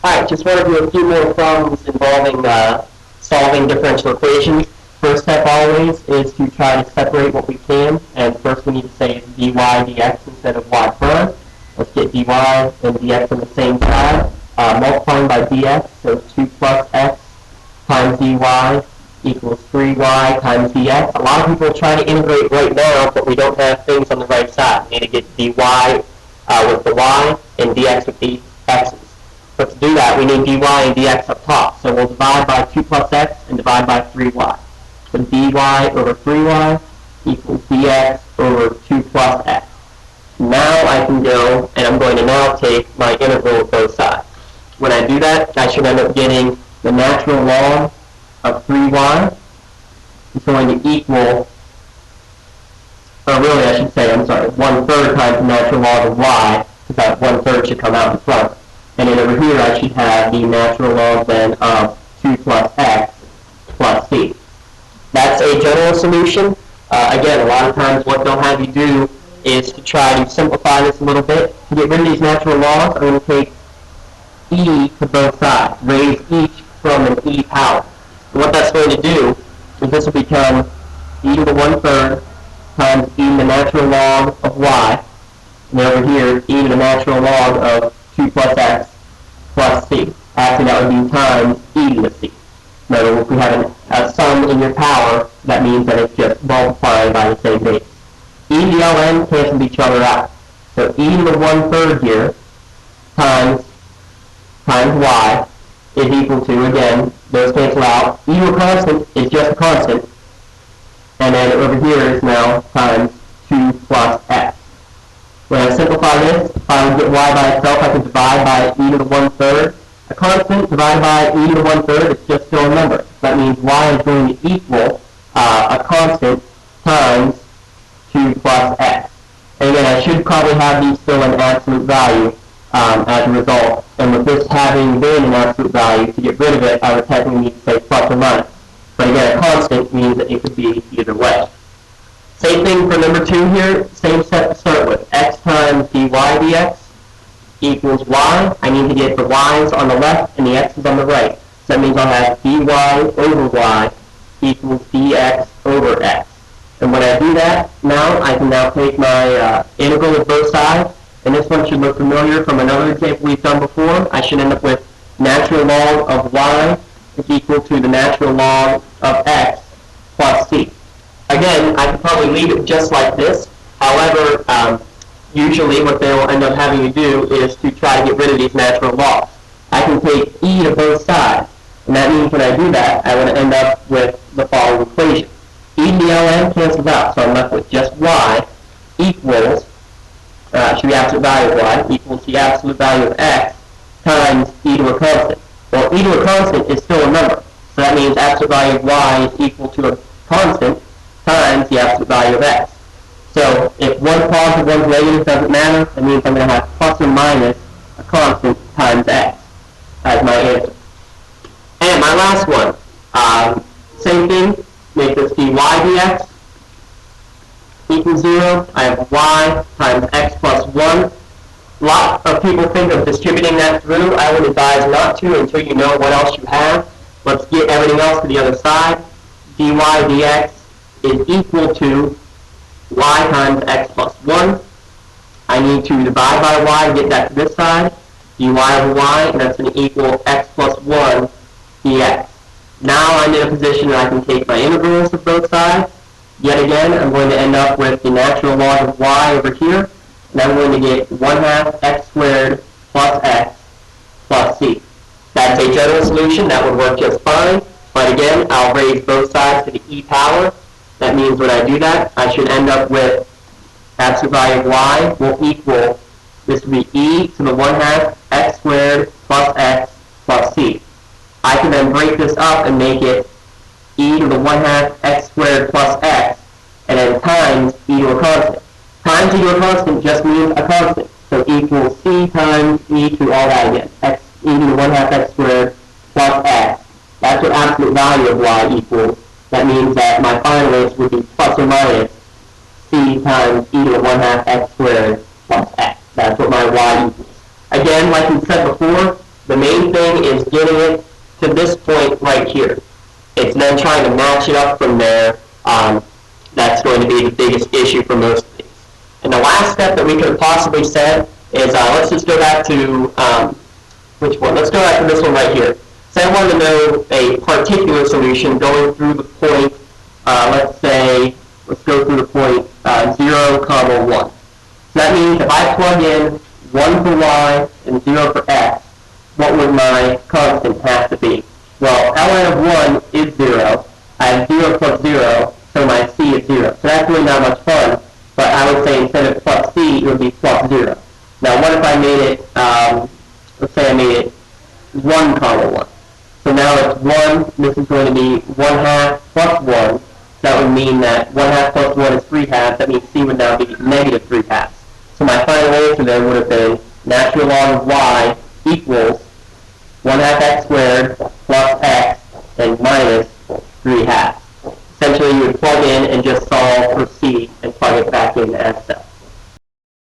Alright, just want to do a few more problems involving solving differential equations. First step always is to try to separate what we can, and first we need to say dy dx instead of y prime. Let's get dy and dx on the same side. Multiplying by dx, so 2 plus x times dy equals 3y times dx. A lot of people try to integrate right now, but we don't have things on the right side. We need to get dy with the y and dx with the x's. But to do that, we need dy and dx up top. So we'll divide by 2 plus x and divide by 3y. So dy over 3y equals dx over 2 plus x. Now I can go, and I'm going to now take my integral of both sides. When I do that, I should end up getting the natural log of 3y is going to equal, or really I should say, 1/3 times the natural log of y, because that 1/3 should come out in front. And then over here I should have the natural log then of 2 plus x plus c. That's a general solution. Again, a lot of times what they'll have you do is to try to simplify this a little bit. To get rid of these natural logs, I'm going to take e to both sides, raise each from an e power. And what that's going to do is this will become e to the 1/3 times e to the natural log of y, and over here e to the natural log of 2 plus x plus c. Actually, that would be times e to the c. Remember, if we have a sum in your power, that means that it's just multiplying by the same base. E and the ln cancel each other out. So e to the 1/3 here times y is equal to, again, those cancel out. E to a constant is just a constant. And then over here is now times 2 plus x. When I simplify this, if I would get y by itself, I could divide by e to the 1/3. A constant divided by e to the 1/3 is just still a number. That means y is going to equal a constant times 2 plus x. And again, I should probably have these still in absolute value as a result. And with this having been an absolute value, to get rid of it, I would technically need to say plus or minus. But again, a constant means that it could be either way. Same thing for number 2 here. Same step to start with. X times dy dx equals y. I need to get the y's on the left and the x's on the right. So that means I'll have dy over y equals dx over x. And when I do that, now I can now take my integral of both sides. And this one should look familiar from another example we've done before. I should end up with natural log of y is equal to the natural log of x plus c. Again, I could probably leave it just like this. However, usually what they'll end up having you do is to try to get rid of these natural logs. I can take e to both sides. And that means when I do that, I would end up with the following equation. E to the ln cancels out, so I'm left with just y equals, should be absolute value of y, equals the absolute value of x times e to a constant. Well, e to a constant is still a number, so that means absolute value of y is equal to a constant times the absolute value of x. So if one's positive, one's negative, doesn't matter, that means I'm going to have plus or minus a constant times x as my answer. And my last one, same thing, make this dy dx equals 0. I have y times x plus 1. A lot of people think of distributing that through. I would advise not to until you know what else you have. Let's get everything else to the other side. Dy dx is equal to y times x plus 1. I need to divide by y to get that to this side. Dy over y, and that's going to equal x plus 1 dx. Now I'm in a position that I can take my integrals of both sides. Yet again, I'm going to end up with the natural log of y over here. And I'm going to get 1/2 x squared plus x plus c. That's a general solution. That would work just fine. But again, I'll raise both sides to the e power. That means when I do that, I should end up with absolute value of y will equal, this will be e to the 1/2 x squared plus x plus c. I can then break this up and make it e to the 1/2 x squared plus x, and then times e to a constant. Times e to a constant just means a constant. So equals c times e to all that again. E to the 1/2 x squared plus x. That's what absolute value of y equals. That means that my final answer would be plus or minus c times e to the 1/2 x squared plus x. That's what my y equals. Again, like we said before, the main thing is getting it to this point right here. It's then trying to match it up from there. That's going to be the biggest issue for most of these. And the last step that we could have possibly said is, let's just go back to, which one? Let's go back to this one right here. So I want to know a particular solution going through the point, let's go through the point 0, 1. So that means if I plug in 1 for y and 0 for x, what would my constant have to be? Well, ln of 1 is 0. I have 0 plus 0, so my c is 0. So that's really not much fun, but I would say instead of plus c, it would be plus 0. Now, what if I made it, let's say I made it 1, 1. So now it's 1, this is going to be 1/2 plus 1. That would mean that 1/2 plus 1 is 3/2. That means c would now be negative 3/2. So my final answer then would have been natural log of y equals 1/2 x squared plus x and minus 3/2. Essentially, you would plug in and just solve for c and plug it back in as such.